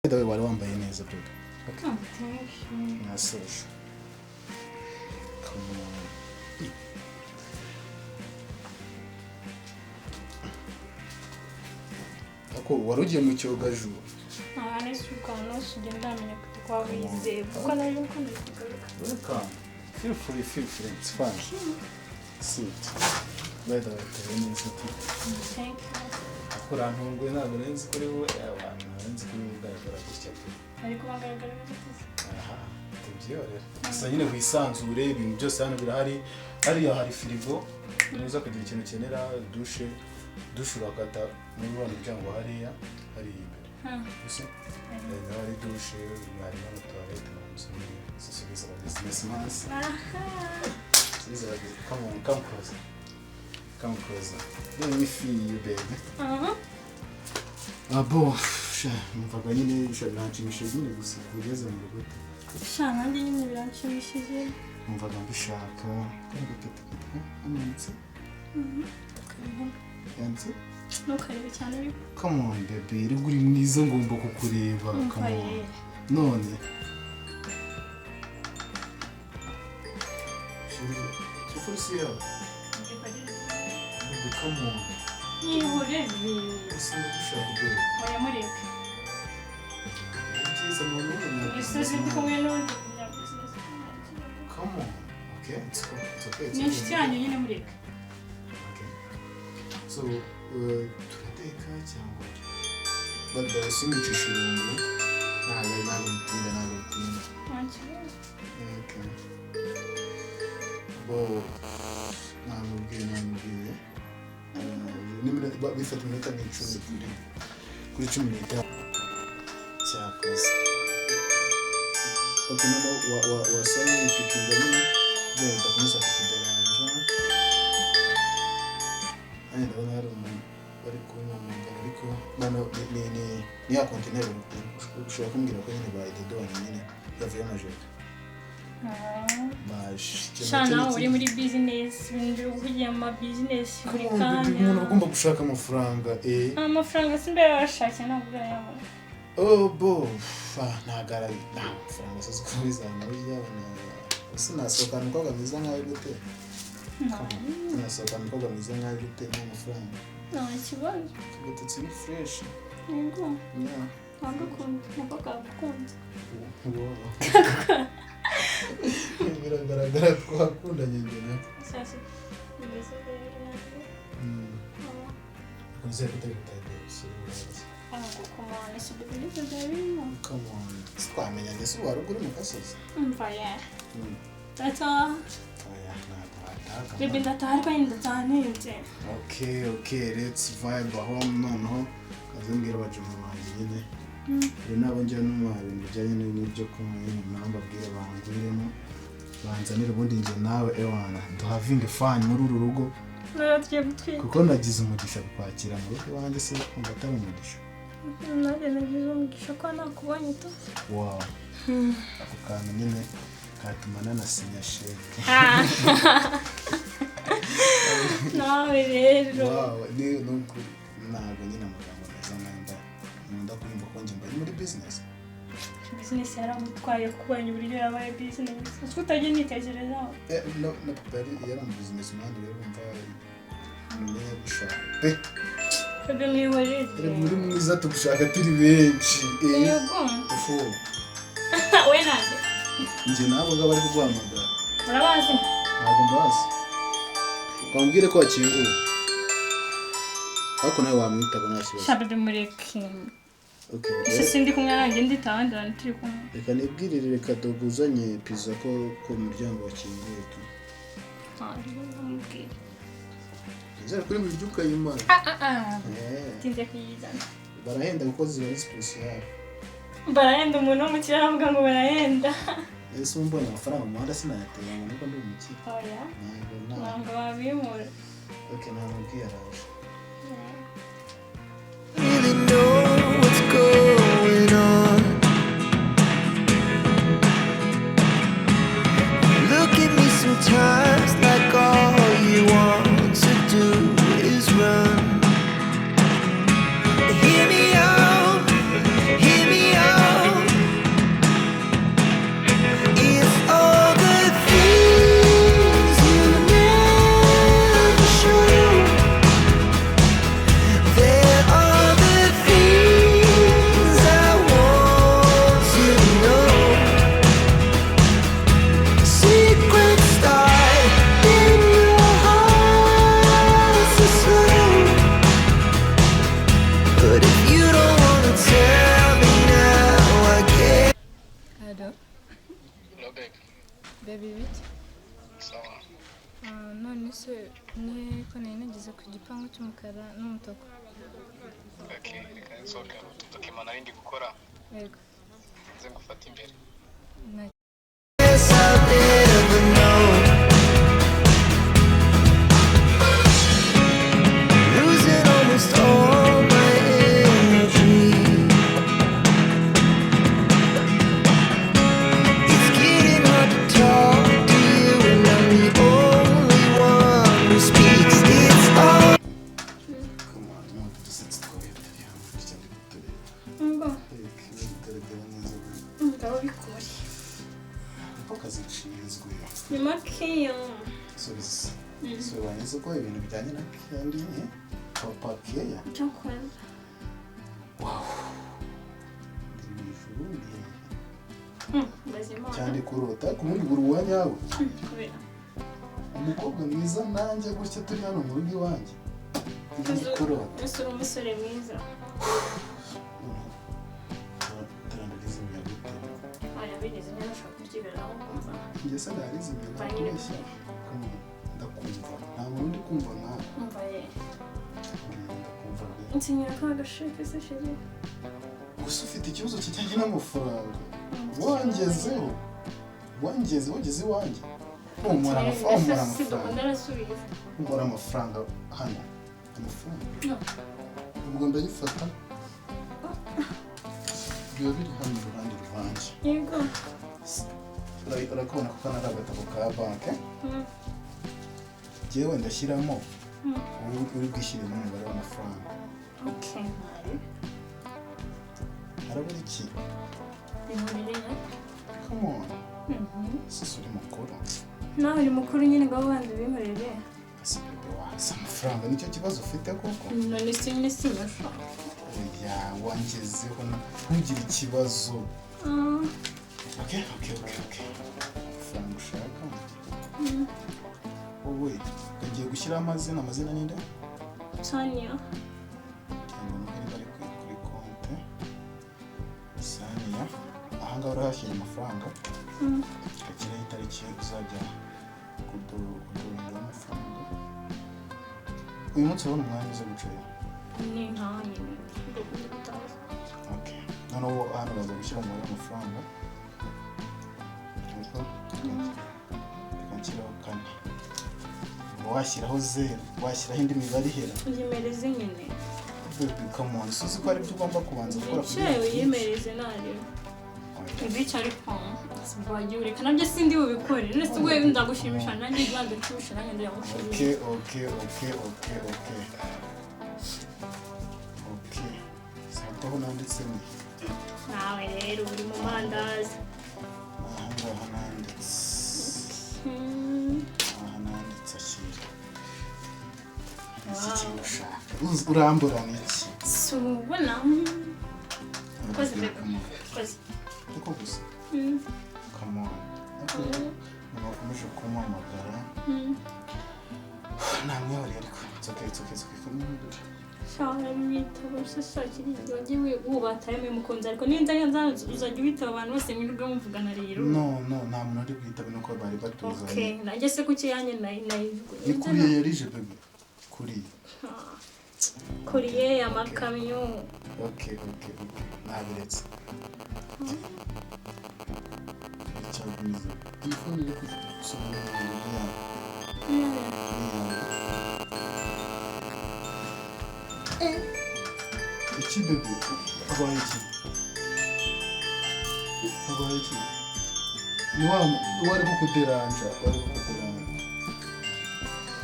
dawe wari wambaye neza bro. Okay. Thank you. Nasoje. Come on. Ako warugiye mu cyogajuru. Nese ukano sugenda amenye kwa wize. Kuko naje ukunda kugaruka. Welcome. Feel free. It's fun. Sit. By the way, thank you. Akora ntungwe ntabwo nzi kuri we abantu nzi kuri ugaragara gutya pe. Ariko bagaragara gutya. Aha. Tubyorera. Gusa nyine wisanzure ibintu byose hano birahari. Hariya hari firigo. Nuza kugira ikintu kenera douche urakata muri wa muryango hariya hari imbere. Ese hari douche, hari na toilette n'inzu zisubiza businessman. Come closer. Come closer. Let me feel you, baby. Abo, mvaga nyine biranshimishije nyine gusa kugeza mu rugo. Nanjye nyine biranshimishije. Mvaga mbishaka. Kari gutatu amanitse. Yanze? Ntukarebe cyane ariko. Come on baby, uri guri mwiza ngomba kukureba. Come on. None. Sufuri siya. Come on. Ihurebe. Sinabishaka bro. Oya mureke. Ukiza mu rugo. Isese ndikumwe n'undi. Come on. Okay, it's okay. Ni inshuti yanjye nyine mureke. So, turateka cyangwa bada simucisha irungu ntabwo ntinda. Okay. Bo nambwiye nimero bifata iminota n'icumi kuri 15 cyakoze. Okay, no wasana ipikinga nyine benda kumisa kutuderanja. Ndabona hari umuntu bari kumwamagana ariko nano ni ya container ushobora kumbwira ko nyine bayidodoanye nyine yavuye amajeka. Shana uri muri business binjira kugiye mu business buri kanya. Umuntu agomba gushaka amafaranga amafaranga simbe yashaka ntabwo yabona. Bo ntagara amafaranga sose kubizana byabona. Sinasohoka nuko gameza nkayo gute. Nasohoka nuko gameza nkayo gute n'amafaranga. Nta kibazo. Gututse ni fresh. Yego. Yeah. Ntabwo gukunda. Biragaragara ko hakundanye njye. Sasa bimeze neza. Kunze kutayibutaye serious. Come on, let's do it together. Come on. Twamenya ndetse waruguru mu kasozi. Mvaya. Tata. Bibi ndatari kwa ndatanije. Okay, let's vibe home noneho. Kazambira bajumu banje nyine. Nabo njya n'umwari bijyanye n'ibyo kumwe namba bwira bangiremo. Banzanira ubundi nje nawe ewana. Having fun muri uru rugo. Naratye mutwe. Kuko nagize umugisha kwakira mu rugo wanjye se kumva atari umugisha. Nagize umugisha ko nakubonye tu. Wow. Ako kantu nyine katuma nanasinya sheke. Nawe rero. Wow, ni nuko ntabwo nyine amagambo meza namba. Nkunda kumva ko njye mbari muri business. Business yaramutwaye kubanya uburyo yabaye business. Uko utagiye nitekerezaho. No bari yaram business man rero umva ni gushaka. Bebe mwihorere. Muri mwiza tugushaka turi benshi. Yego. Ufu. We nande. Nje nabo ngabari kuguhamagara. Urabazi? Ntabwo mbazi. Bambwire ko wakinguye. Ariko nawe wamwita bana kibazo. Shabebe mureke. Okay. Ese sindi kumwe nanjye nditawandira turi kumwe. Reka nibwirire reka doguzanye pizza ko umuryango wakinguye tu. Ndamubwira. Nzara kuri mu byuka y'Imana. Tinze kuyizana. Barahenda kuko ziba special. Barahenda umuntu w'umukire aravuga ngo barahenda. Ese umbona amafaranga mu muhanda sinayateye ngo nuko ndi umukire. Oya. Ntabwo babimura. Okay, namubwiye araje. Really know what's going on. Look at me sometimes like all you want to do is run. Hear me out, baby bite sawa none se ni ko nari nageze ku gipangu cy'umukara n'umutuku okay reka nsohoke tukimana ibindi gukora yego nze ngufata imbere Yes, I'll never know. Losing almost all my energy. It's getting hard to talk to you, and I'm the only one who speaks. It's all. Come on, no, dusetse twabitari hamwe bityo ndikutore. ngo Bigaragara neza. ngabo bikore Akazi nshinzwe. ni makeya So banyuze ko ibintu bijyanye na kandi papa keya. cyakora bazima Cyane kurota kumuri buru wanyawe. kubera Umukobwa mwiza nanjye gutya turi hano mu rugo iwanjye. Kurota. ese uri umusore mwiza Tarandagize imyagute. aya bigeze ntashaka kubyiberaho kumva Njye se narize imyagute. Ndakumva. Nta muntu ndi kumva nawe. kumva ye Ndakumva. nsinyira ka gasheke se sheri Gusa ufite ikibazo kijyanye n'amafaranga. Wangezeho. Wageze iwanjye. Umura amafaranga. ndarasubiza Umura amafaranga hano. Amafaranga. Ubwo ndayifata. Biba biri hano iruhande rwanjye. yego Urakubona ko kano ari agatabo ka banki. Jyewe ndashyiramo uri bwishyiremo umubare w'amafaranga. okay Harabura iki? bihurire Come on. Sisi uri mukuru. nawe uri mukuru nyine ngo abanze bimurere Ese bebe wahise amafaranga nicyo kibazo ufite koko? none sinye sinyasha Oya wangezeho ntugire ikibazo. Okay. Amafaranga ushaka. Wowe ugiye gushyiraho amazina ninde? Tanya Cyangwa niba bari kuri konti. Saniya. Ahangaha urahashyira amafaranga. Kakiraho itariki uzajya kudurira amafaranga. Uyu munsi urabona umwanya uza gucaya. ni nkanye Okay. Noneho hano baza gushyira umubare w'amafaranga. Reka nshyiraho 4. Washyiraho 0. Washyiraho indi mibare ihera. yimereze nyine Baby, come on. Suzi ko ari byo ugomba kubanza gukora yicaye yimereze nari ibice ariko sibwagiye ureka nabyo sindi bubikore nese we ndagushimisha nanjye rwanda nshimisha nanjye ndagushimisha Okay. Sabaho nanditse ni. nawe rero uri mu mandazi Ahangaha nanditse. Nanditse ashyira. Iki kintu ushaka. Urambura n'iki? subona koze bebe koze Uko gusa. Come on. Nakomeje kumpamagara. Namwe ariko. It's okay. Come on. shara mwitabo sasa kiri wagiye wubataye mukunze ariko ninza yanza uzajya witaba abantu bose mwirwe muvugana rero No, nta muntu ari kwitaba nuko bari batuzanye. okay nanjye se kuki yanye Ni kuriye yarije bebe. kuriye amakamyo Okay. Nabiretse. Icyagumiza. Telefone iri kusoma iki bebe? Habaye iki? Ni wari kukuderanja.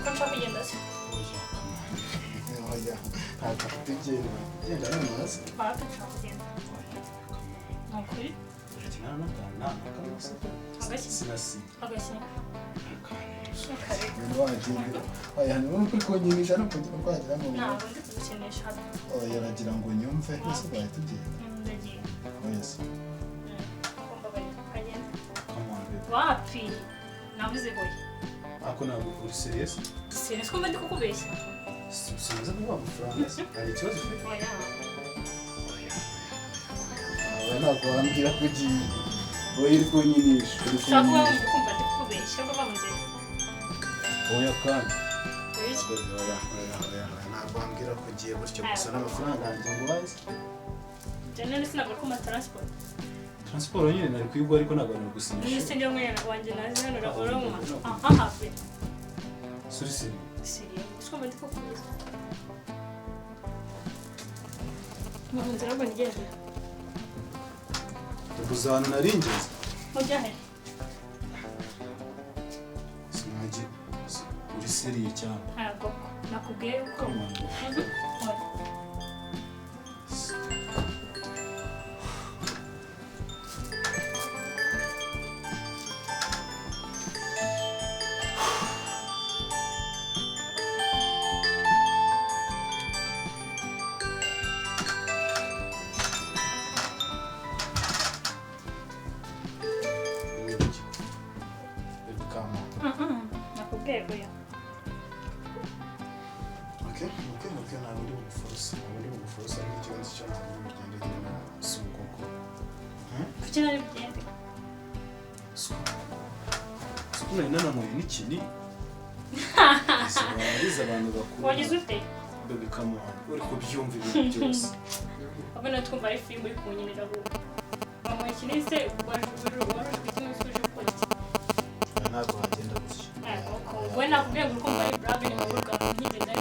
kontra bigenda se Oya. Ntabwo afite genda n'amazi. bakacha bigenda nakuri Urakina n'akantu agashyi sinasi. agashyi Oya ni uko kunyimisha no kugira kwagira ngo ntabwo ndi kubikinisha oya aragira ngo nyumve ese bwaye tugiye. ndagiye Yes. kumva bari kagenda Come on baby. wapi navuze hoye Ako ntabwo uri serious? sinzi ko ndi kukubeshya Sinzi kuba amafaranga. Hari ikibazo ufite? oya Oya ntabwo wambwira ko ugiye. iri kunyinisha ushaka kuba kumva ndikubeshya ko bamuzeye oya kandi iki oya ntabwo wambwira ko ugiye gutyo gusa n'amafaranga yanjye ngo bazi janelle sinavuga ko transport transport nyine nari kuyigwa ariko ntabwo nari gusinyisha nise ndio mwana wanjye nazi hano urabona aha pe suri siri ushaka ndikubeshya mu nzira ngo nigeze ubuzana naringeze mujahe sinajye uri seriye cyane ntabwo nakubwiye ko nakubwiye oya Okay, ntabwo ndi bumufurusa n'ikibazo cyo ntabwo bigendanye si ukoko kuki nari bigende suko nari nanamuye n'ikini ariza abantu bakuru wagize ute baby come on uri kubyumva ibintu byose ahubwo natwumva ari filime uri kunyinira ahubwo mama ikinise warujwe kimwe suje gukora iki ntabwo wagenda gutya we nakubwiye ngo ukumva ari brave ni mubuga nkigenda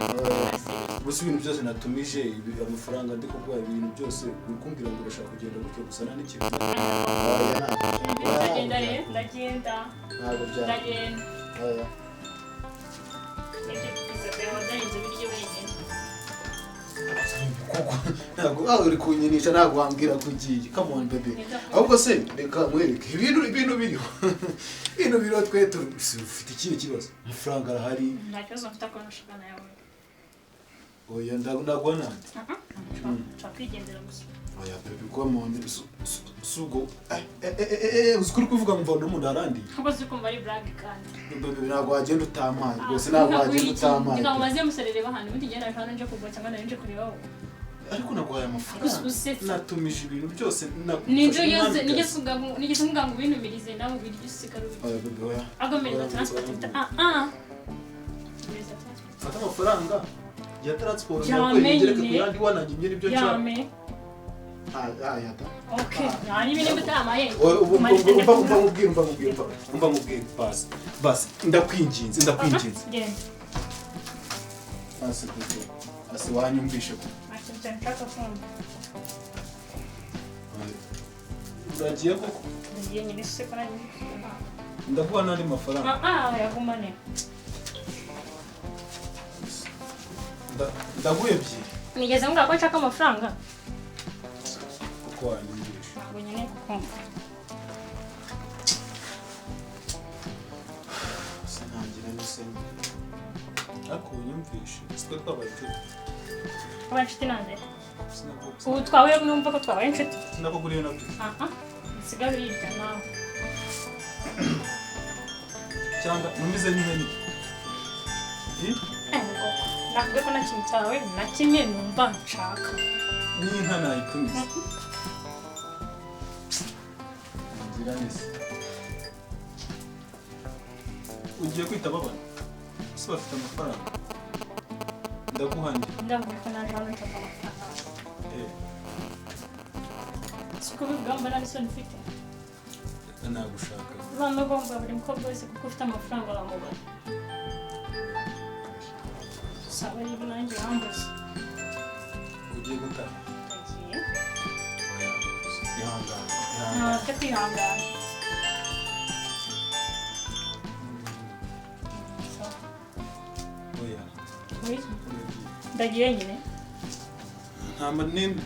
gusa ibintu byose natumije amafaranga ndi kuguha ibintu byose uri kumbwira ngo urashaka kugenda gutyo gusa nta n'ikintu ndagenda rero ndagenda ntabwo byaba oya ntabwo uri kunyinisha ntabwo wambwira ko ugiye come on baby ahubwo se reka mwereke ibintu biriho ibintu biriho twe ufite ikihe kibazo amafaranga arahari nta kibazo mfite ko nashaka nawe oya ndagwa nande twakwigendera gusa oya baby come on sugo uskuri kuvuga ngo mva n'umuntu arandi ahubwo zikumva ari brag kandi baby ntabwo wagenda utamaye rwose ntabwo wagenda utamaye ntabwo maze muserere bahana ubundi ngenda hano nje kugwa cyangwa nje kureba wowe ariko naguhaye amafaranga natumije ibintu byose ninjo yose nigeze ngo ibintu birize nawe biryo usikara oya baby oya agomereza transport fata amafaranga ya transport nakwegere ku yandi wananyimye nibyo nshaka yata okay nani ibintu bitamaye umva mubwire basi ndakwinginze genda asi wanyumvishe ko nshaka kumva uragiye koko ngiye nyine se ko nani ndaguha n'andi mafaranga yagumane ndaguha ebyiri nigeze ngo ko nshaka amafaranga uko wanyumvishe ntabwo nyine kukumva sinangira n'iseni ariko unyumvishe sitwe twabaye inshuti aba inshuti nande ubu twahuye numva ko twabaye inshuti sinakuguriye nabyo nsigara uyirya nawe cyangwa numeze nk'ihene nakubwiye ko nta kintu cyawe na kimwe numva nshaka n'inka nayitumiza ngira neza ugiye kwitaba abana ese bafite amafaranga ndaguhanye ndavuga ko naje hano nshaka amafaranga siko bigamba nta n'isoni ufite reka nagushaka bano bomba buri mukobwa wese kuko ufite amafaranga bamubona saba rero nanjye wambuze ugiye gutaha agiye ihangane ntabwo kwihangana oya ndagiye nyine nta manini